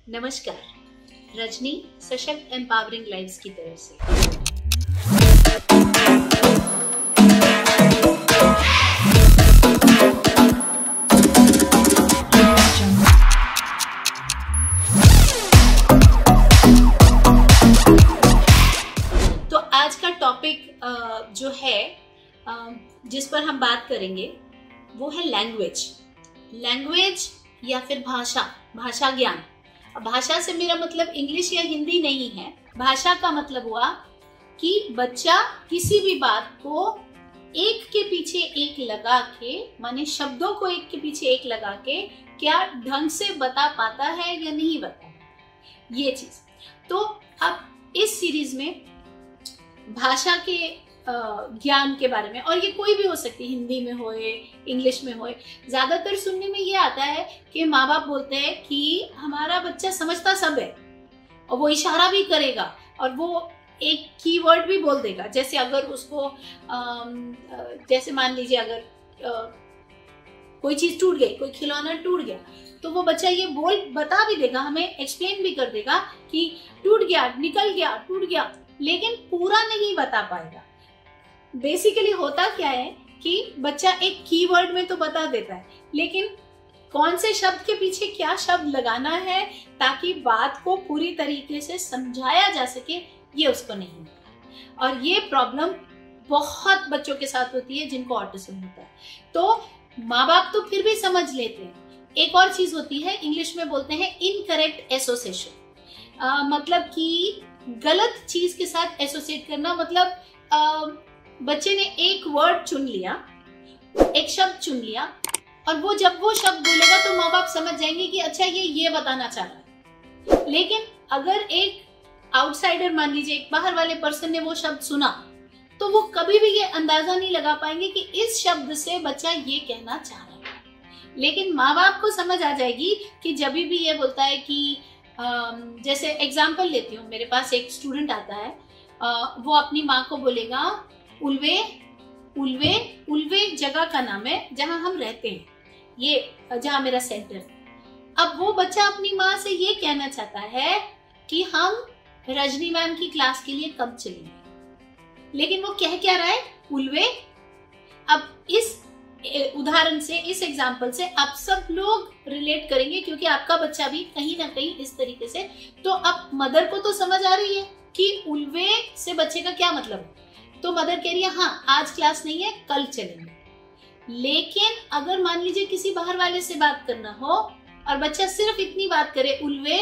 नमस्कार, रजनी सशक्त empowering lives की तरफ से। तो आज का टॉपिक जो है जिस पर हम बात करेंगे वो है लैंग्वेज या फिर भाषा ज्ञान। भाषा से मेरा मतलब इंग्लिश या हिंदी नहीं है। भाषा का मतलब हुआ कि बच्चा किसी भी बात को एक के पीछे एक लगा के, माने शब्दों को एक के पीछे एक लगा के क्या ढंग से बता पाता है या नहीं बता, ये चीज। तो अब इस सीरीज में भाषा के ज्ञान के बारे में, और ये कोई भी हो सकती है, हिंदी में होए, इंग्लिश में होए। ज्यादातर सुनने में ये आता है कि माँ बाप बोलते हैं कि हमारा बच्चा समझता सब है और वो इशारा भी करेगा और वो एक कीवर्ड भी बोल देगा। जैसे अगर उसको जैसे मान लीजिए अगर कोई चीज टूट गई, कोई खिलौना टूट गया, तो वो बच्चा ये बता भी देगा, हमें एक्सप्लेन भी कर देगा कि टूट गया, निकल गया, टूट गया, लेकिन पूरा नहीं बता पाएगा। बेसिकली होता क्या है कि बच्चा एक कीवर्ड में तो बता देता है, लेकिन कौन से शब्द के पीछे क्या शब्द लगाना है ताकि बात को पूरी तरीके से समझाया जा सके, ये उसको नहीं पता। और ये प्रॉब्लम बहुत बच्चों के साथ होती है जिनको ऑटिज्म होता है। तो माँ बाप तो फिर भी समझ लेते हैं। एक और चीज होती है, इंग्लिश में बोलते हैं इनकरेक्ट एसोसिएशन, मतलब कि गलत चीज के साथ एसोसिएट करना। मतलब बच्चे ने एक वर्ड चुन लिया, एक शब्द चुन लिया, और वो जब वो शब्द बोलेगा तो माँ बाप समझ जाएंगे कि अच्छा ये बताना चाह रहा है। लेकिन अगर एक आउटसाइडर, मान लीजिए एक बाहर वाले पर्सन ने वो शब्द सुना, तो वो कभी भी ये अंदाजा नहीं लगा पाएंगे कि इस शब्द से बच्चा ये कहना चाह रहा है। लेकिन माँ बाप को समझ आ जाएगी कि जब भी ये बोलता है कि जैसे एग्जाम्पल लेती हूँ, मेरे पास एक स्टूडेंट आता है, वो अपनी माँ को बोलेगा उल्वे। उल्वे जगह का नाम है जहां हम रहते हैं, ये जहां मेरा सेंटर। अब वो बच्चा अपनी माँ से ये कहना चाहता है कि हम रजनी मैम की क्लास के लिए कब चलेंगे, लेकिन वो कह क्या रहा है, उल्वे। अब इस उदाहरण से, इस एग्जाम्पल से आप सब लोग रिलेट करेंगे, क्योंकि आपका बच्चा भी कहीं ना कहीं इस तरीके से। तो अब मदर को तो समझ आ रही है कि उल्वे से बच्चे का क्या मतलब है, तो मदर कह रही है हाँ आज क्लास नहीं है, कल चलेंगे। लेकिन अगर मान लीजिए किसी बाहर वाले से बात करना हो और बच्चा सिर्फ इतनी बात करे उल्वे,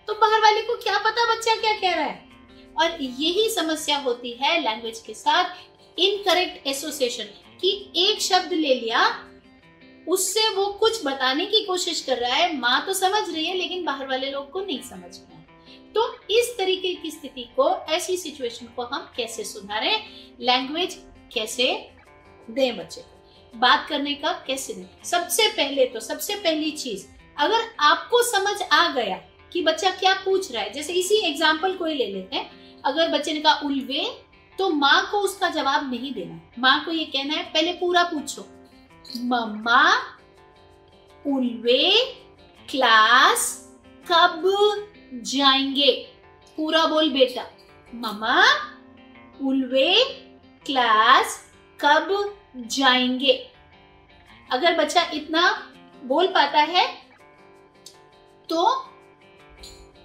तो बाहर वाले को क्या पता बच्चा क्या कह रहा है। और यही समस्या होती है लैंग्वेज के साथ, इनकरेक्ट एसोसिएशन, कि एक शब्द ले लिया, उससे वो कुछ बताने की कोशिश कर रहा है, माँ तो समझ रही है लेकिन बाहर वाले लोग को नहीं समझ में। तो इस तरीके की स्थिति को, ऐसी सिचुएशन को हम कैसे सुधारें, लैंग्वेज कैसे दें बच्चे को, बात करने का कैसे दें। सबसे पहली चीज, अगर आपको समझ आ गया कि बच्चा क्या पूछ रहा है, जैसे इसी एग्जाम्पल को ही ले लेते हैं। अगर बच्चे ने कहा उल्वे, तो माँ को उसका जवाब नहीं देना है। माँ को ये कहना है, पहले पूरा पूछो, मम्मा उल्वे क्लास कब जाएंगे। पूरा बोल बेटा, मम्मा उल्वे क्लास कब जाएंगे। अगर बच्चा इतना बोल पाता है तो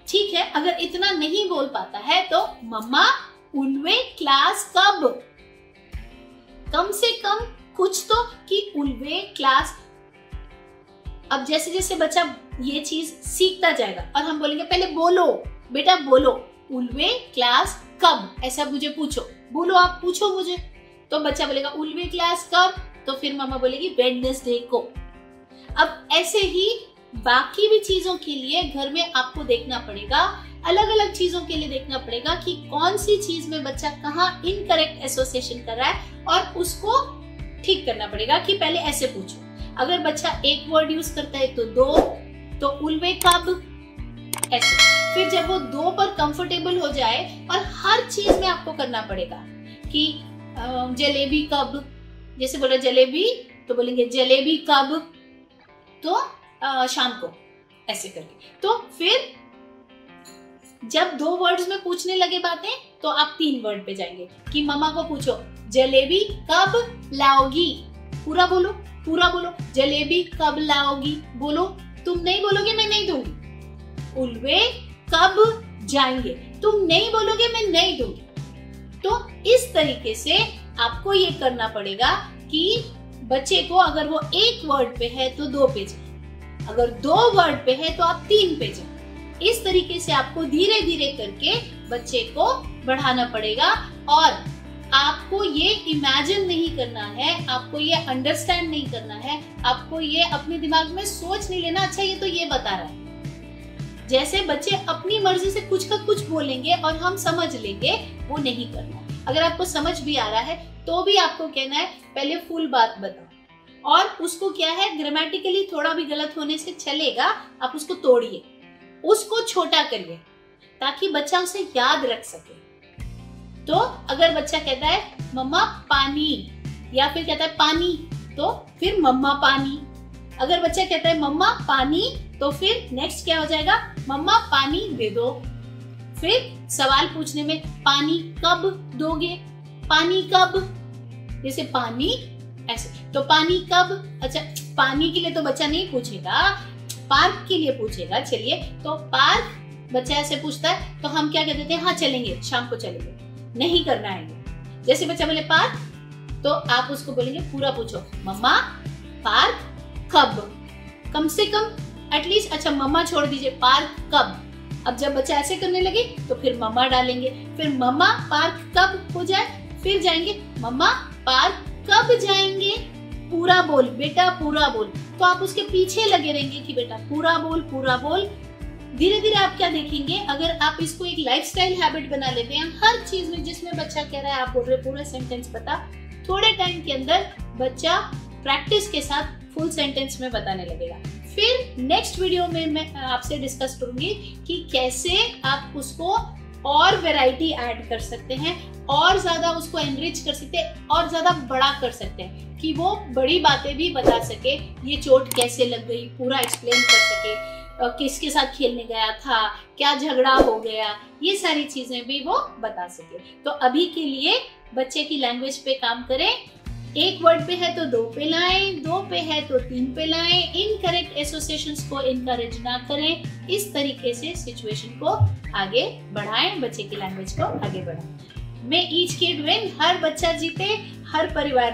ठीक है, अगर इतना नहीं बोल पाता है तो मम्मा उल्वे क्लास कब, कम से कम कुछ तो कि उल्वे क्लास। अब जैसे जैसे बच्चा ये चीज सीखता जाएगा और हम बोलेंगे पहले बोलो बेटा, बोलो उल्वे क्लास कब, ऐसा मुझे पूछो, बोलो आप पूछो मुझे, तो बच्चा बोलेगा उल्वे क्लास कब, तो फिर मम्मा बोलेगी वेडनेसडे को। अब ऐसे ही बाकी भी चीजों के लिए घर में आपको देखना पड़ेगा, अलग अलग चीजों के लिए देखना पड़ेगा कि कौन सी चीज में बच्चा कहाँ इनकरेक्ट एसोसिएशन कर रहा है, और उसको ठीक करना पड़ेगा कि पहले ऐसे पूछो। अगर बच्चा एक वर्ड यूज करता है तो दो, तो उल्वे कब, ऐसे। फिर जब वो दो पर कंफर्टेबल हो जाए, और हर चीज में आपको करना पड़ेगा कि जलेबी कब, जैसे बोला जलेबी तो बोलेंगे जलेबी कब, तो शाम को, ऐसे करके। तो फिर जब 2 वर्ड्स में पूछने लगे बातें तो आप 3 वर्ड पे जाएंगे कि मम्मा को पूछो जलेबी कब लाओगी, पूरा बोलो, पूरा बोलो, जलेबी कब लाओगी, बोलो, तुम नहीं बोलोगे मैं नहीं दूंगी। उल्वे कब जाएंगे, तुम नहीं बोलोगे मैं नहीं दूंगी। तो इस तरीके से आपको ये करना पड़ेगा कि बच्चे को अगर वो 1 वर्ड पे है तो 2 पे जाए, अगर 2 वर्ड पे है तो आप 3 पे जाए। इस तरीके से आपको धीरे धीरे करके बच्चे को बढ़ाना पड़ेगा। और आपको ये इमेजिन नहीं करना है, आपको ये अंडरस्टैंड नहीं करना है, आपको ये अपने दिमाग में सोच नहीं लेना अच्छा ये तो ये बता रहा है। जैसे बच्चे अपनी मर्जी से कुछ का कुछ बोलेंगे और हम समझ लेंगे, वो नहीं करना। अगर आपको समझ भी आ रहा है तो भी आपको कहना है पहले फुल बात बताओ। और उसको क्या है, ग्रामेटिकली थोड़ा भी गलत होने से चलेगा, आप उसको तोड़िए, उसको छोटा करिए ताकि बच्चा उसे याद रख सके। तो अगर बच्चा कहता है मम्मा पानी, या फिर कहता है पानी, तो फिर मम्मा पानी। अगर बच्चा कहता है मम्मा पानी, तो फिर नेक्स्ट क्या हो जाएगा, मम्मा पानी दे दो। फिर सवाल पूछने में पानी कब दोगे, पानी कब, जैसे पानी ऐसे, तो पानी कब। अच्छा, पानी के लिए तो बच्चा नहीं पूछेगा, पार्क के लिए पूछेगा। चलिए, तो पार्क बच्चा ऐसे पूछता है तो हम क्या कह देते हैं, हाँ चलेंगे, शाम को चलेंगे, नहीं करना है। जैसे बच्चा बोले पार्क, तो आप उसको बोलेंगे पूरा पूछो, मम्मा पार्क कब, कम से कम एटलीस्ट। अच्छा मम्मा छोड़ दीजिए, पार्क कब। अब जब बच्चा ऐसे करने लगे तो फिर मम्मा डालेंगे, फिर मम्मा पार्क कब हो जाए, फिर जाएंगे मम्मा पार्क कब जाएंगे, पूरा बोल बेटा पूरा बोल। तो आप उसके पीछे लगे रहेंगे कि बेटा पूरा बोल, पूरा बोल। धीरे धीरे आप क्या देखेंगे, अगर आप इसको एक लाइफस्टाइल हैबिट बना लेते हैं, हर चीज में जिसमें बच्चा कह रहा है आप बोल रहे पूरा सेंटेंस बता, थोड़े टाइम के अंदर बच्चा प्रैक्टिस के साथ फुल सेंटेंस में बताने लगेगा। फिर नेक्स्ट वीडियो में मैं आपसे डिस्कस करूंगी कि कैसे आप उसको और वैरायटी ऐड कर सकते हैं, और ज्यादा उसको एनरिच कर सकते हैं, और ज्यादा बड़ा कर सकते हैं कि वो बड़ी बातें भी बता सके। ये चोट कैसे लग गई पूरा एक्सप्लेन कर सके, किसके साथ खेलने गया था, क्या झगड़ा हो गया, ये सारी चीजें भी वो बता सके। तो अभी के लिए बच्चे की लैंग्वेज पे काम करें। 1 वर्ड पे है तो 2 पे लाएं, 2 पे है तो 3 पे लाएं। इनकरेक्ट एसोसिएशंस को इनकरेज ना करें। इस तरीके से सिचुएशन को आगे बढ़ाएं, बच्चे की लैंग्वेज को आगे बढ़ाएं। मे ईच किड विन, हर बच्चा जीते, हर परिवार